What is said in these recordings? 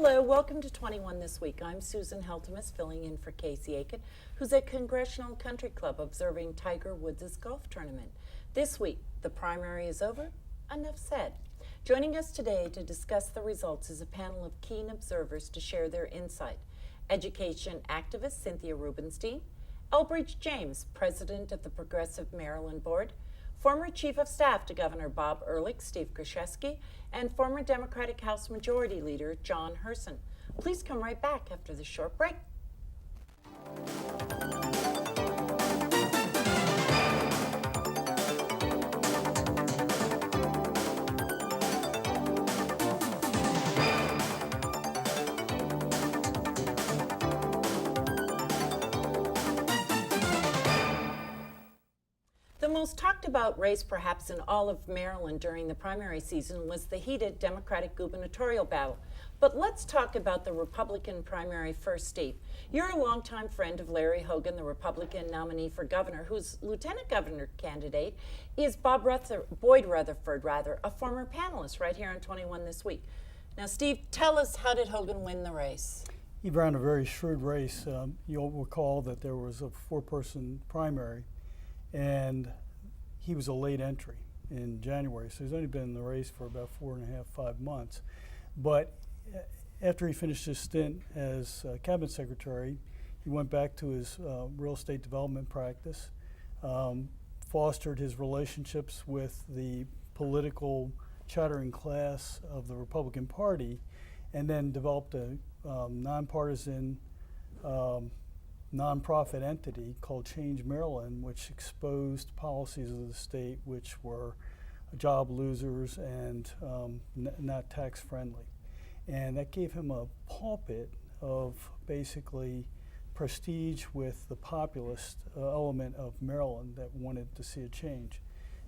Hello, welcome to 21 This Week. I'm Susan Heltemes, filling in for Casey Aiken, who's at Congressional Country Club observing Tiger Woods' golf tournament. This week, the primary is over. Enough said. Joining us today to discuss the results is a panel of keen observers to share their insight. Education activist Cynthia Rubenstein, Elbridge James, president of the Progressive Maryland Board, former Chief of Staff to Governor Bob Ehrlich, Steve Kreseski, and former Democratic House Majority Leader John Hurson. Please come right back after this short break. The most talked about race perhaps in all of Maryland during the primary season was the heated Democratic gubernatorial battle. But let's talk about the Republican primary first, Steve. You're a longtime friend of Larry Hogan, the Republican nominee for governor, whose lieutenant governor candidate is Boyd Rutherford, a former panelist right here on 21 This Week. Now, Steve, tell us, how did Hogan win the race? He ran a very shrewd race. You'll recall that there was a four-person primary, and he was a late entry in January, so he's only been in the race for about 4.5, 5 months. But after he finished his stint as cabinet secretary, he went back to his real estate development practice, fostered his relationships with the political chattering class of the Republican Party, and then developed a nonpartisan nonprofit entity called Change Maryland, which exposed policies of the state which were job losers and not tax friendly. And that gave him a pulpit of basically prestige with the populist element of Maryland that wanted to see a change.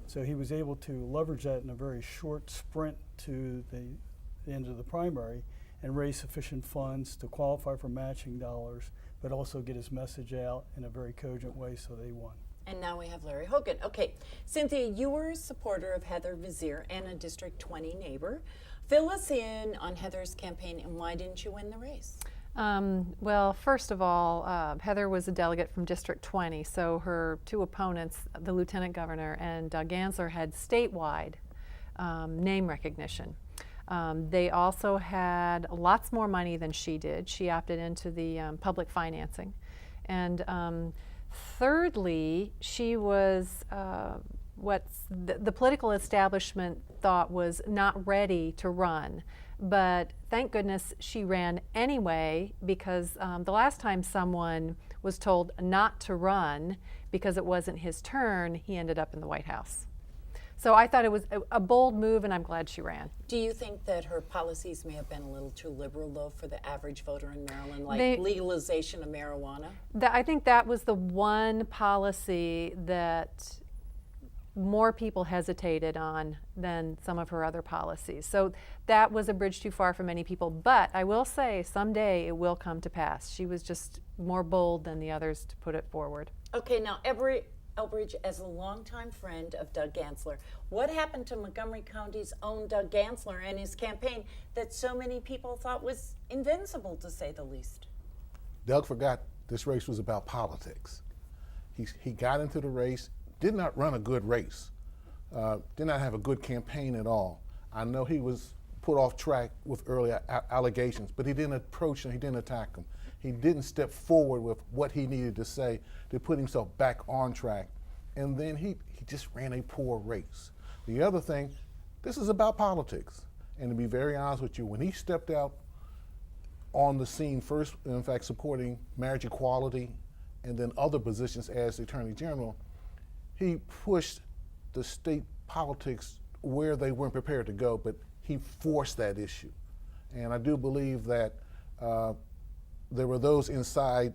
So he was able to leverage that in a very short sprint to the end of the primary and raise sufficient funds to qualify for matching dollars, but also get his message out in a very cogent way, so they won. And now we have Larry Hogan. Okay, Cynthia, you were a supporter of Heather Vizier and a District 20 neighbor. Fill us in on Heather's campaign, and why didn't you win the race? Well, first of all, Heather was a delegate from District 20, so her two opponents, the Lieutenant Governor and Doug Gansler, had statewide name recognition. They also had lots more money than she did. She opted into the public financing. And thirdly, she was what the political establishment thought was not ready to run. But thank goodness she ran anyway, because the last time someone was told not to run because it wasn't his turn, he ended up in the White House. So I thought it was a bold move, and I'm glad she ran. Do you think that her policies may have been a little too liberal, though, for the average voter in Maryland, like legalization of marijuana? I think that was the one policy that more people hesitated on than some of her other policies. So that was a bridge too far for many people. But I will say, someday it will come to pass. She was just more bold than the others to put it forward. Okay, now Elbridge, as a longtime friend of Doug Gansler, what happened to Montgomery County's own Doug Gansler and his campaign that so many people thought was invincible, to say the least? Doug forgot this race was about politics. He got into the race, did not run a good race, did not have a good campaign at all. I know he was put off track with early allegations, but he didn't approach him, he didn't attack him. He didn't step forward with what he needed to say to put himself back on track. And then he just ran a poor race. The other thing, this is about politics. And to be very honest with you, when he stepped out on the scene first, in fact, supporting marriage equality and then other positions as the Attorney General, he pushed the state politics where they weren't prepared to go, but he forced that issue. And I do believe that there were those inside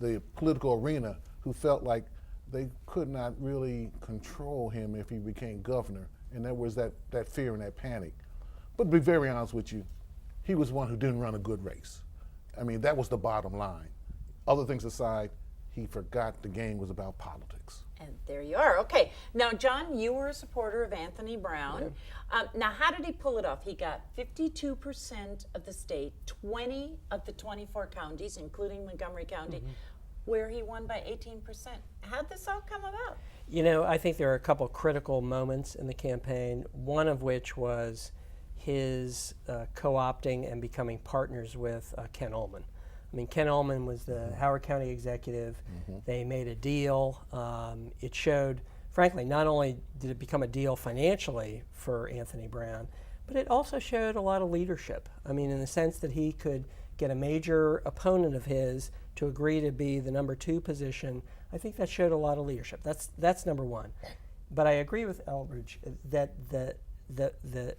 the political arena who felt like they could not really control him if he became governor. And there was that fear and that panic. But to be very honest with you, he was one who didn't run a good race. I mean, that was the bottom line. Other things aside, he forgot the game was about politics. And there you are. Okay. Now, John, you were a supporter of Anthony Brown. Now, how did he pull it off? He got 52% of the state, 20 of the 24 counties, including Montgomery County, where he won by 18%. How'd this all come about? You know, I think there are a couple critical moments in the campaign, one of which was his co-opting and becoming partners with Ken Ullman. I mean, Ken Ullman was the Howard County executive. They made a deal. It showed, frankly, not only did it become a deal financially for Anthony Brown, but it also showed a lot of leadership. I mean, in the sense that he could get a major opponent of his to agree to be the number 2 position. I think that showed a lot of leadership. That's number one. But I agree with Elbridge that the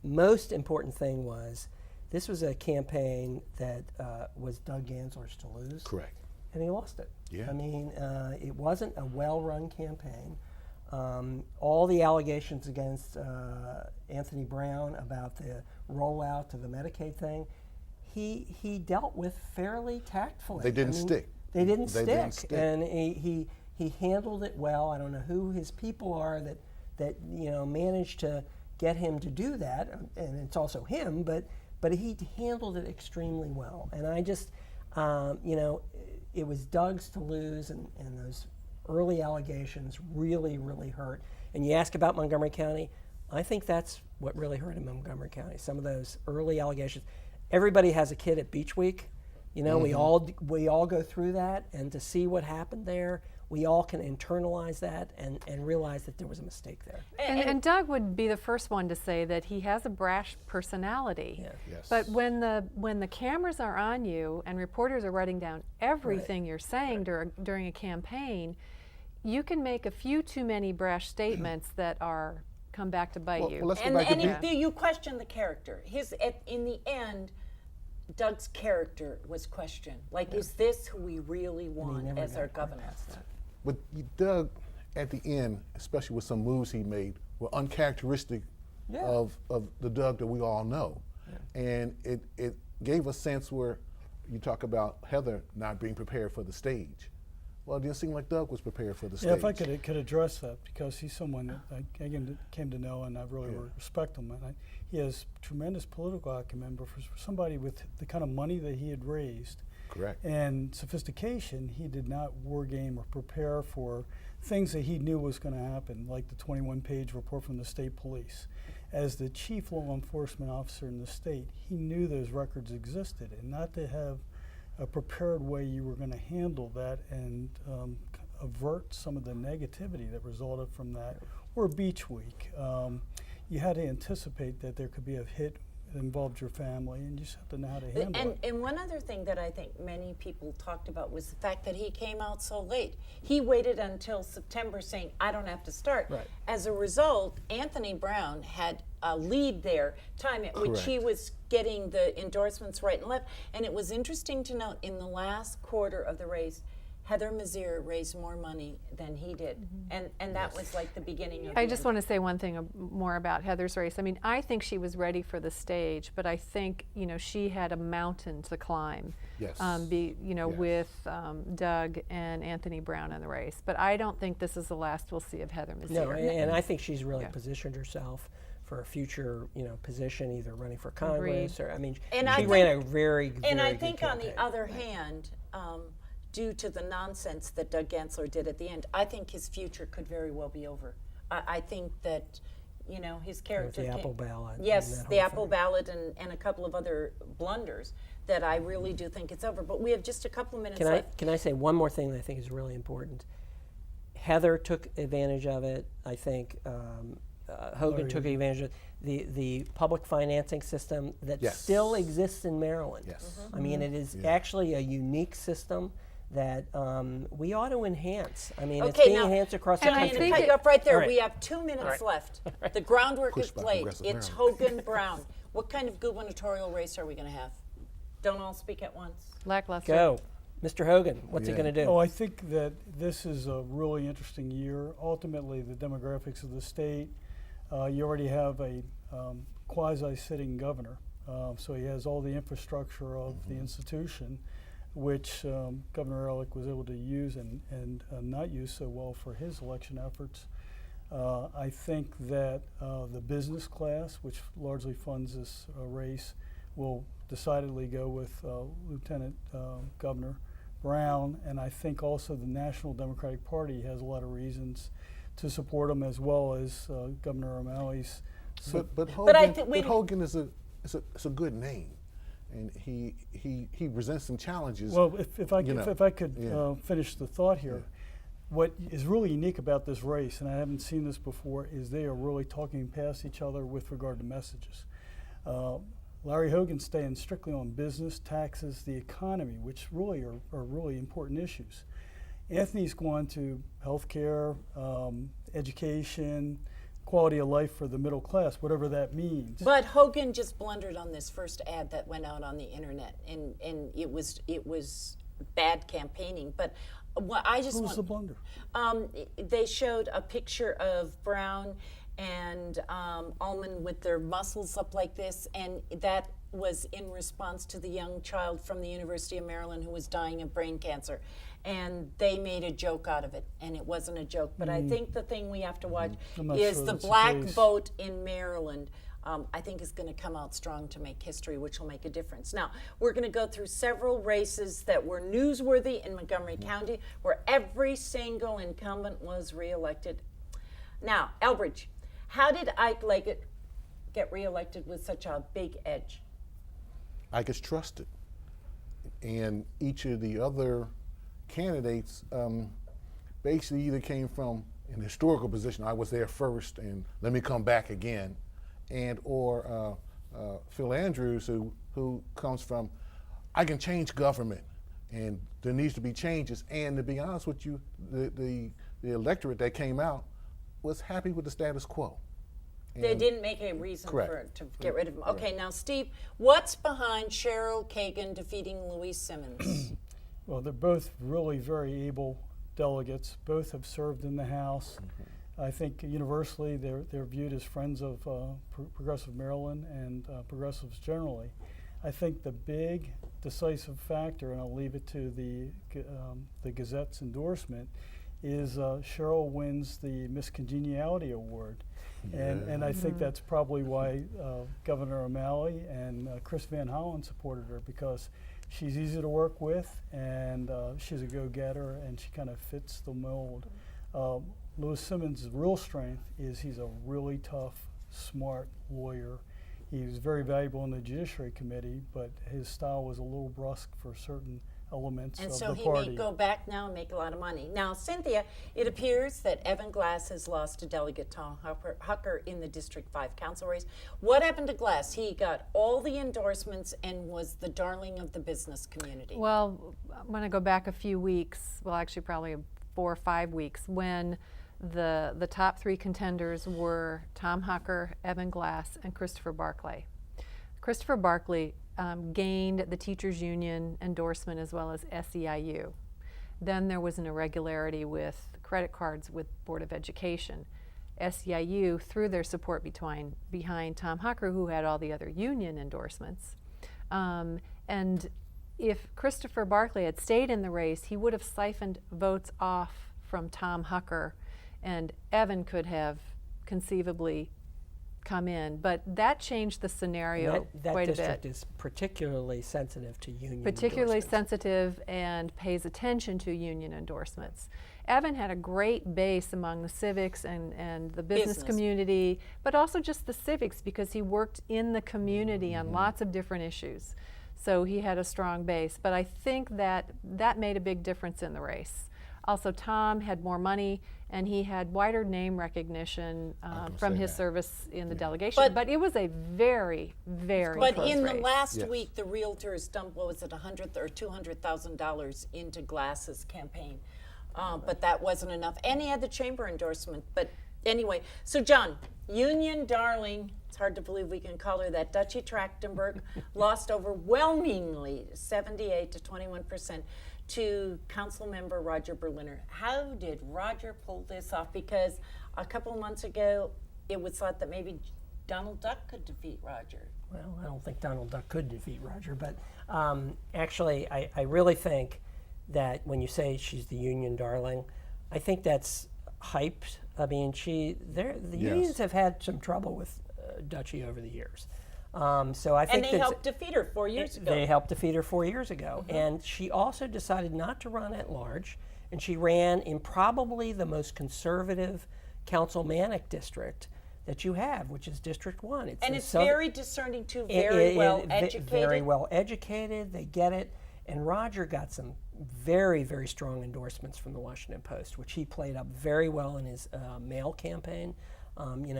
most important thing was this was a campaign that was Doug Gansler's to lose. Correct. And he lost it. Yeah. I mean, it wasn't a well-run campaign. All the allegations against Anthony Brown about the rollout of the Medicaid thing, he dealt with fairly tactfully. They didn't stick. They didn't They stick. didn't stick. And he handled it well. I don't know who his people are that managed to get him to do that, and it's also him, but he handled it extremely well. And I just, it was Doug's to lose, and those early allegations really, really hurt. And you ask about Montgomery County, I think that's what really hurt in Montgomery County, some of those early allegations. Everybody has a kid at Beach Week. You know, we all go through that, and to see what happened there, we all can internalize that and realize that there was a mistake there. And Doug would be the first one to say that he has a brash personality. Yeah. Yes. But when the cameras are on you and reporters are writing down everything you're saying during a campaign, you can make a few too many brash statements that come back to bite you. Well, let's go And, back to and you question the character. In the end, Doug's character was questioned. Like, is this who we really want never as got our quite governor? past that. But Doug, at the end, especially with some moves he made, were uncharacteristic of the Doug that we all know. And it gave a sense where you talk about Heather not being prepared for the stage. Well, it didn't seem like Doug was prepared for the stage. Yeah, if I could address that, because he's someone that I came to know, and I really respect him. And he has tremendous political acumen, but for somebody with the kind of money that he had raised, Correct. and sophistication, he did not war game or prepare for things that he knew was going to happen, like the 21-page report from the state police. As the chief law enforcement officer in the state, he knew those records existed, and not to have a prepared way you were going to handle that and avert some of the negativity that resulted from that, or Beach Week. You had to anticipate that there could be a hit that involved your family, and you just have to know how to handle it. And one other thing that I think many people talked about was the fact that he came out so late. He waited until September saying, I don't have to start. Right. As a result, Anthony Brown had a lead there, time at which he was getting the endorsements right and left. And it was interesting to note, in the last quarter of the race, Heather Mazier raised more money than he did. And that was like the beginning of I just want to say one thing more about Heather's race. I mean, I think she was ready for the stage, but I think, she had a mountain to climb. Yes. With Doug and Anthony Brown in the race. But I don't think this is the last we'll see of Heather Mazier. No, and I think she's really positioned herself for a future, position, either running for Congress or, she ran a very, very And I good think on the campaign. other hand, due to the nonsense that Doug Gansler did at the end, I think his future could very well be over. I think that, his character. the apple ballot. and Yes, that the whole apple thing. ballot and a couple of other blunders that I really do think it's over. But we have just a couple of minutes left. Can I say one more thing that I think is really important? Heather took advantage of it. I think Hogan took advantage of it. The public financing system that still exists in Maryland. Yes. I mean, it is actually a unique system that we ought to enhance. I mean, it's Okay, being now, enhanced across the John, I'm country. going to cut you off right there. All right. We have 2 minutes left. The groundwork is Push by laid. Progressive It's Maryland. Hogan Brown. What kind of gubernatorial race are we going to have? Don't all speak at once. Lackluster. Go. Mr. Hogan, what's he going to do? Oh, I think that this is a really interesting year. Ultimately, the demographics of the state, you already have a quasi-sitting governor, so he has all the infrastructure of the institution. which Governor Ehrlich was able to use and not use so well for his election efforts. I think that the business class, which largely funds this race, will decidedly go with Lieutenant Governor Brown, and I think also the National Democratic Party has a lot of reasons to support him, as well as Governor O'Malley's. But I Hogan, think but Hogan is a good name, and he presents some challenges. Well, if I could Yeah. finish the thought here, Yeah. what is really unique about this race, and I haven't seen this before, is they are really talking past each other with regard to messages. Larry Hogan's staying strictly on business, taxes, the economy, which really are really important issues. Anthony's going to healthcare, education, quality of life for the middle class, whatever that means. But Hogan just blundered on this first ad that went out on the internet, and it was bad campaigning. But what I just Who was the blunder? they showed a picture of Brown and Ullman with their muscles up like this, and that was in response to the young child from the University of Maryland who was dying of brain cancer. And they made a joke out of it, and it wasn't a joke. But I think the thing we have to watch I'm not is sure the that's the black case. vote in Maryland. I think is going to come out strong to make history, which will make a difference. Now, we're going to go through several races that were newsworthy in Montgomery County, where every single incumbent was reelected. Now, Elbridge, how did Ike Leggett get reelected with such a big edge? Ike is trusted, and each of the other candidates basically either came from an historical position, I was there first and let me come back again, and or Phil Andrews, who comes from, I can change government and there needs to be changes. And to be honest with you, the electorate that came out was happy with the status quo. They didn't make a reason Correct. to get rid of him. Okay, now Steve, what's behind Cheryl Kagan defeating Louise Simmons? Well, they're both really very able delegates. Both have served in the House. I think universally they're viewed as friends of progressive Maryland and progressives generally. I think the big decisive factor, and I'll leave it to the Gazette's endorsement, is Cheryl wins the Miss Congeniality Award. And I think that's probably why Governor O'Malley and Chris Van Hollen supported her, because she's easy to work with, and she's a go-getter, and she kind of fits the mold. Louis Simmons' real strength is he's a really tough, smart lawyer. He was very valuable in the Judiciary Committee, but his style was a little brusque for certain elements And of so the he party. may go back now and make a lot of money. Now, Cynthia, it appears that Evan Glass has lost to Delegate Tom Hucker in the District 5 council race. What happened to Glass? He got all the endorsements and was the darling of the business community. Well, I'm going to go back a few weeks, well, actually probably 4 or 5 weeks, when the top 3 contenders were Tom Hucker, Evan Glass, and Christopher Barclay. Christopher Barclay gained the teachers union endorsement as well as SEIU. Then there was an irregularity with credit cards with Board of Education. SEIU threw their support behind Tom Hucker, who had all the other union endorsements. And if Christopher Barclay had stayed in the race, he would have siphoned votes off from Tom Hucker, and Evan could have conceivably come in. But that changed the scenario that quite a district bit. is particularly sensitive to union Particularly endorsements. sensitive and pays attention to union endorsements. Evan had a great base among the civics and the business community, but also just the civics, because he worked in the community on lots of different issues. So he had a strong base. But I think that made a big difference in the race. Also, Tom had more money, and he had wider name recognition from his service in the delegation. But it was a very, very But close in the race. last week, the realtors dumped, what was it, $100,000 or $200,000 into Glass's campaign. But that wasn't enough. And he had the chamber endorsement. But anyway, so John, Union Darling, it's hard to believe we can call her that, Dutchie Trachtenberg, lost overwhelmingly 78 to 21% to Council Member Roger Berliner. How did Roger pull this off? Because a couple months ago, it was thought that maybe Donald Duck could defeat Roger. Well, I don't think Donald Duck could defeat Roger, but actually, I really think that when you say she's the union darling, I think that's hyped. I mean, the unions have had some trouble with Duchy over the years. So I think And they helped defeat her 4 years ago. They helped defeat her 4 years ago. And she also decided not to run at large, and she ran in probably the most conservative councilmanic district that you have, which is District 1. It's very discerning too, very well educated. Very well educated, they get it. And Roger got some very, very strong endorsements from the Washington Post, which he played up very well in his mail campaign.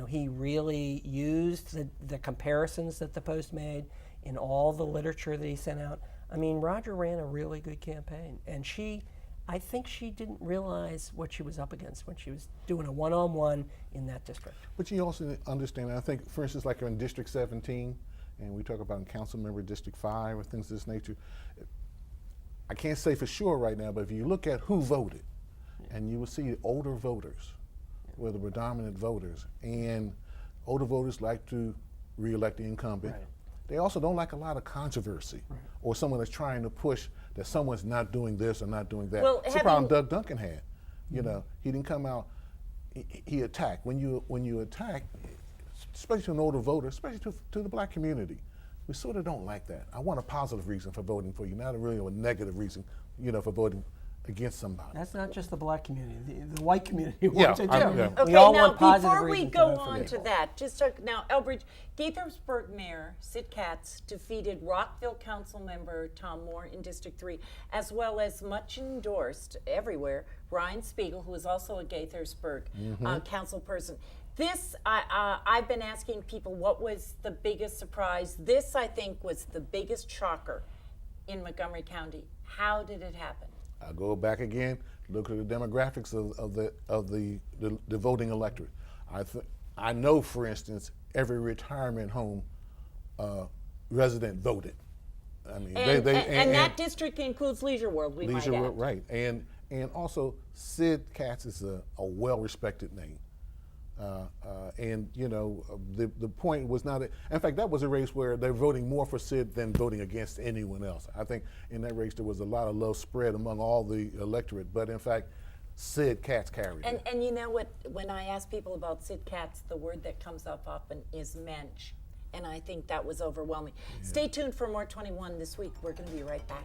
He really used the comparisons that the Post made in all the literature that he sent out. I mean, Roger ran a really good campaign, and I think she didn't realize what she was up against when she was doing a one-on-one in that district. But you also understand, I think, for instance, like in District 17, and we talk about in council member District 5 or things of this nature, I can't say for sure right now, but if you look at who voted, and you will see older voters were the predominant voters, and older voters like to re-elect the incumbent. Right. They also don't like a lot of controversy or someone that's trying to push that someone's not doing this or not doing that. Well, it's the problem Doug Duncan had. You know, he didn't come out. He attacked. When you attack, especially to an older voter, especially to the black community, we sort of don't like that. I want a positive reason for voting for you, not really a negative reason, for voting against somebody. That's not just the black community. The white community wants it too. Okay, We all now want positive before we reasons to go vote for on to people. that, now Elbridge, Gaithersburg Mayor Sid Katz defeated Rockville Council Member Tom Moore in District 3, as well as much endorsed everywhere Ryan Spiegel, who is also a Gaithersburg council person. This, I've been asking people, what was the biggest surprise? This, I think, was the biggest shocker in Montgomery County. How did it happen? I'll go back again. Look at the demographics of the voting electorate. I know, for instance, every retirement home resident voted. I mean, and that district includes Leisure World. We might add. Right, and also Sid Katz is a well-respected name. The point was not, in fact, that was a race where they're voting more for Sid than voting against anyone else. I think in that race there was a lot of love spread among all the electorate, but in fact, Sid Katz carried it. And you know what, when I ask people about Sid Katz, the word that comes up often is mensch. And I think that was overwhelming. Yeah. Stay tuned for more 21 this week. We're going to be right back.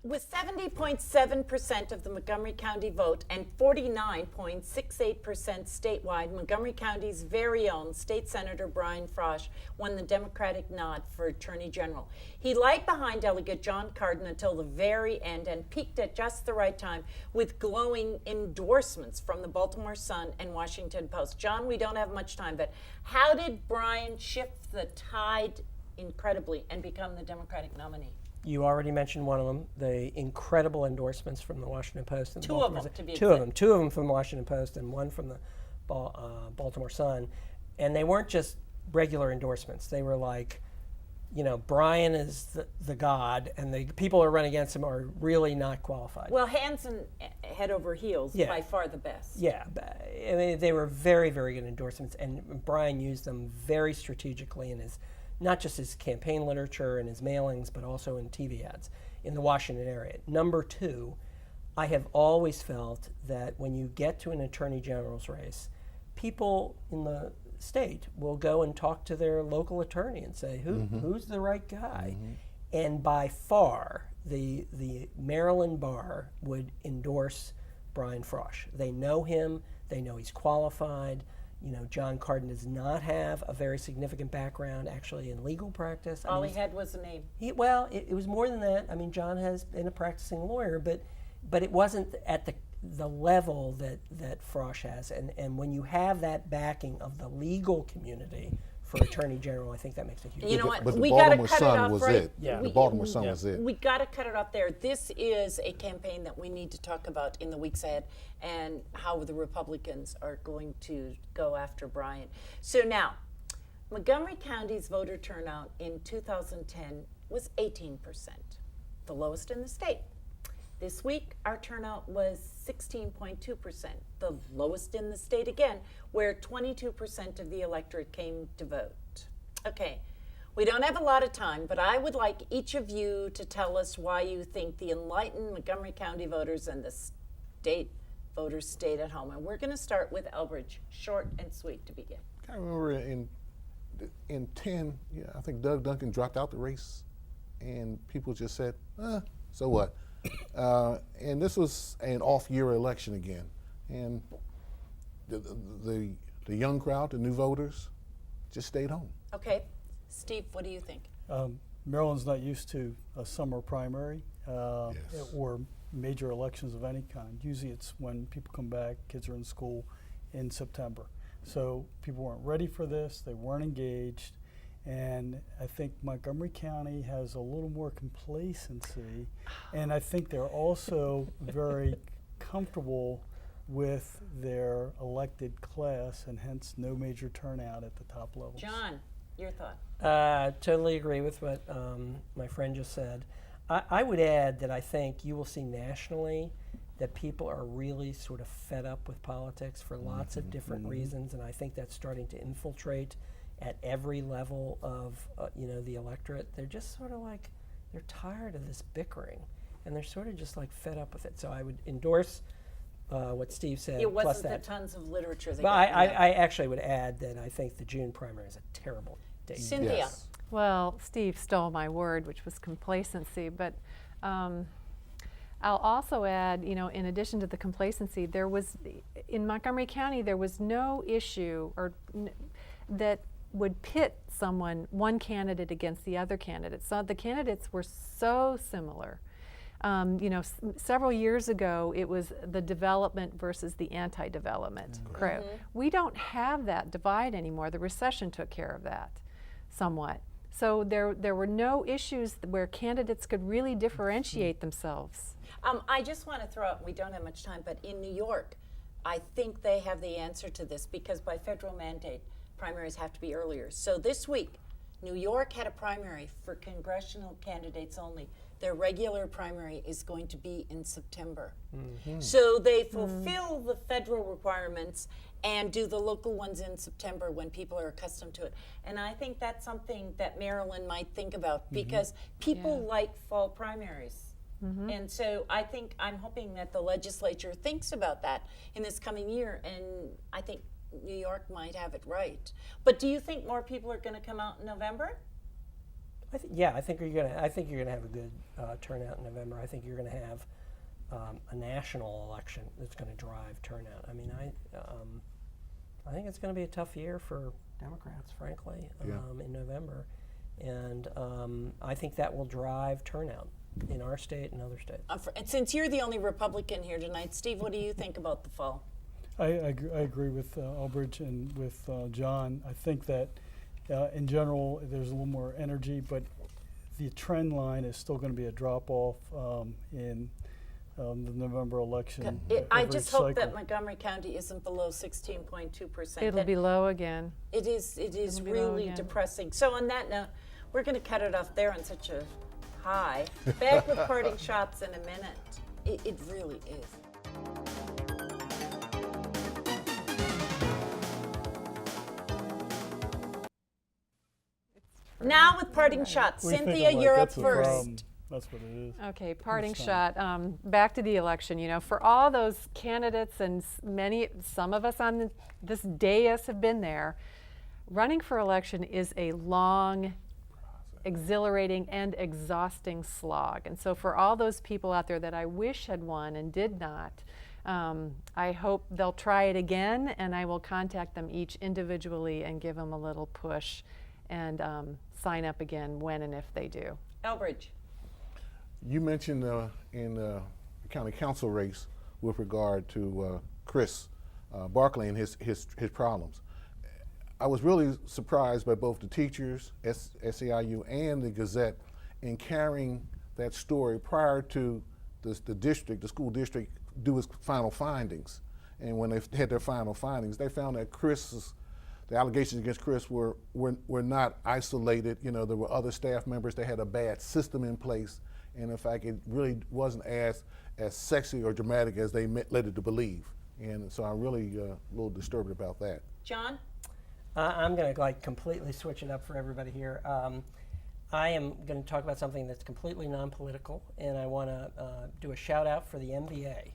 With 70.7% of the Montgomery County vote and 49.68% statewide, Montgomery County's very own State Senator Brian Frosch won the Democratic nod for Attorney General. He lagged behind Delegate John Cardin until the very end and peaked at just the right time with glowing endorsements from the Baltimore Sun and Washington Post. John, we don't have much time, but how did Brian shift the tide incredibly and become the Democratic nominee? You already mentioned one of them, the incredible endorsements from the Washington Post. And Two of them, to be Two of them from the Washington Post and one from the Baltimore Sun. And they weren't just regular endorsements. They were like, Brian is the god, and the people who are running against him are really not qualified. Well, hands and head over heels, by far the best. Yeah, I mean, they were very, very good endorsements, and Brian used them very strategically in his, not just his campaign literature and his mailings, but also in TV ads in the Washington area. Number two, I have always felt that when you get to an attorney general's race, people in the state will go and talk to their local attorney and say, who's the right guy? And by far, the Maryland bar would endorse Brian Frosch. They know him, they know he's qualified. John Cardin does not have a very significant background actually in legal practice. All he had was a name. It was more than that. I mean, John has been a practicing lawyer, but it wasn't at the level that Frosch has. And when you have that backing of the legal community for Attorney General, I think that makes a huge difference. You know what? But the We got to Baltimore cut it Sun off was right. it. The Baltimore Sun was it. We got to cut it off there. This is a campaign that we need to talk about in the weeks ahead, and how the Republicans are going to go after Brian. So now, Montgomery County's voter turnout in 2010 was 18%, the lowest in the state. This week, our turnout was 16.2%, the lowest in the state again, where 22% of the electorate came to vote. Okay, we don't have a lot of time, but I would like each of you to tell us why you think the enlightened Montgomery County voters and the state voters stayed at home. And we're going to start with Elbridge, short and sweet to begin. I remember in 10, I think Doug Duncan dropped out the race, and people just said, so what? And this was an off-year election again, and the young crowd, the new voters, just stayed home. Okay, Steve, what do you think? Maryland's not used to a summer primary Yes. or major elections of any kind. Usually it's when people come back, kids are in school in September. So people weren't ready for this, they weren't engaged, and I think Montgomery County has a little more complacency, and I think they're also very comfortable with their elected class, and hence no major turnout at the top levels. John, your thought? Totally agree with what my friend just said. I would add that I think you will see nationally that people are really sort of fed up with politics for lots of different reasons, and I think that's starting to infiltrate at every level of the electorate. They're just sort of like, they're tired of this bickering, and they're sort of just like fed up with it. So I would endorse what Steve said. It plus wasn't that. the tons of literature they But got. I actually would add that I think the June primary is a terrible date. Cynthia. Yes. Well, Steve stole my word, which was complacency, but I'll also add, in addition to the complacency, in Montgomery County, there was no issue that would pit one candidate against the other candidate. So the candidates were so similar. Several years ago, it was the development versus the anti-development crowd. We don't have that divide anymore. The recession took care of that somewhat. So there were no issues where candidates could really differentiate themselves. I just want to throw out, we don't have much time, but in New York, I think they have the answer to this because by federal mandate, primaries have to be earlier. So this week, New York had a primary for congressional candidates only. Their regular primary is going to be in September. So they fulfill the federal requirements and do the local ones in September when people are accustomed to it. And I think that's something that Maryland might think about because people like fall primaries. And so I'm hoping that the legislature thinks about that in this coming year, and I think New York might have it right. But do you think more people are going to come out in November? I think you're gonna have a good turnout in November. I think you're gonna have a national election that's gonna drive turnout. I mean, I think it's gonna be a tough year for Democrats, frankly, in November, and I think that will drive turnout in our state and other states. And since you're the only Republican here tonight, Steve, what do you think about the fall? I agree with Elbridge and with John. I think that in general there's a little more energy, but the trend line is still going to be a drop off in the November election. I every just hope cycle. that Montgomery County isn't below 16.2%. It'll be low again. It is It'll be low really again. depressing. So on that note, we're going to cut it off there on such a high. Back with parting shots in a minute. It really is. Now with parting shots. We think Cynthia, alike, you're up that's the problem. first. That's what it is. Okay, parting That's shot. Back to the election. For all those candidates and some of us on this dais have been there. Running for election is a long, exhilarating, and exhausting slog. And so, for all those people out there that I wish had won and did not, I hope they'll try it again, and I will contact them each individually and give them a little push and sign up again when and if they do. Elbridge. You mentioned in the county council race with regard to Chris Barkley and his problems. I was really surprised by both the teachers, SEIU, and the Gazette in carrying that story prior to the school district, do its final findings. And when they had their final findings, they found that the allegations against Chris were not isolated. There were other staff members that had a bad system in place. And in fact, it really wasn't as as sexy or dramatic as they led it to believe. And so I'm really a little disturbed about that. John? I'm going to completely switch it up for everybody here. I am going to talk about something that's completely non-political, and I want to do a shout out for the NBA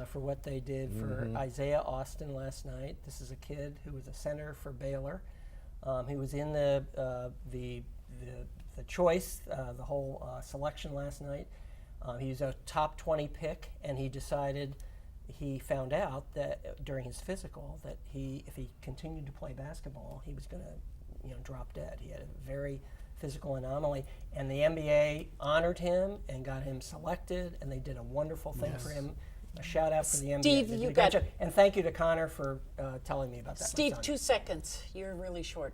for what they did for Isaiah Austin last night. This is a kid who was a center for Baylor. He was in the choice, the whole selection last night. He was a top 20 pick, and he found out that during his physical that if he continued to play basketball, he was going to drop dead. He had a very physical anomaly, and the NBA honored him and got him selected, and they did a wonderful thing for him. A shout out for the NBA. Steve, you got it. And thank you to Connor for telling me about that. Steve, 2 seconds. You're really short.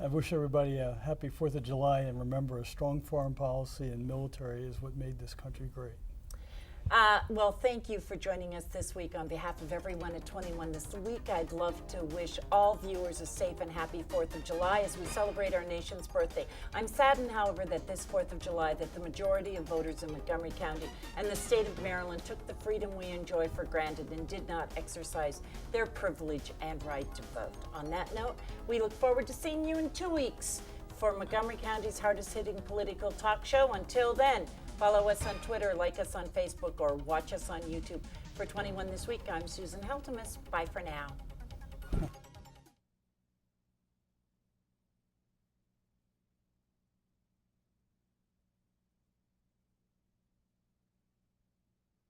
I wish everybody a happy 4th of July, and remember, a strong foreign policy and military is what made this country great. Well, thank you for joining us this week. On behalf of everyone at 21 This Week, I'd love to wish all viewers a safe and happy 4th of July as we celebrate our nation's birthday. I'm saddened, however, that this 4th of July, that the majority of voters in Montgomery County and the state of Maryland took the freedom we enjoy for granted and did not exercise their privilege and right to vote. On that note, we look forward to seeing you in 2 weeks for Montgomery County's hardest-hitting political talk show. Until then, follow us on Twitter, like us on Facebook, or watch us on YouTube. For 21 This Week, I'm Susan Heltemes. Bye for now.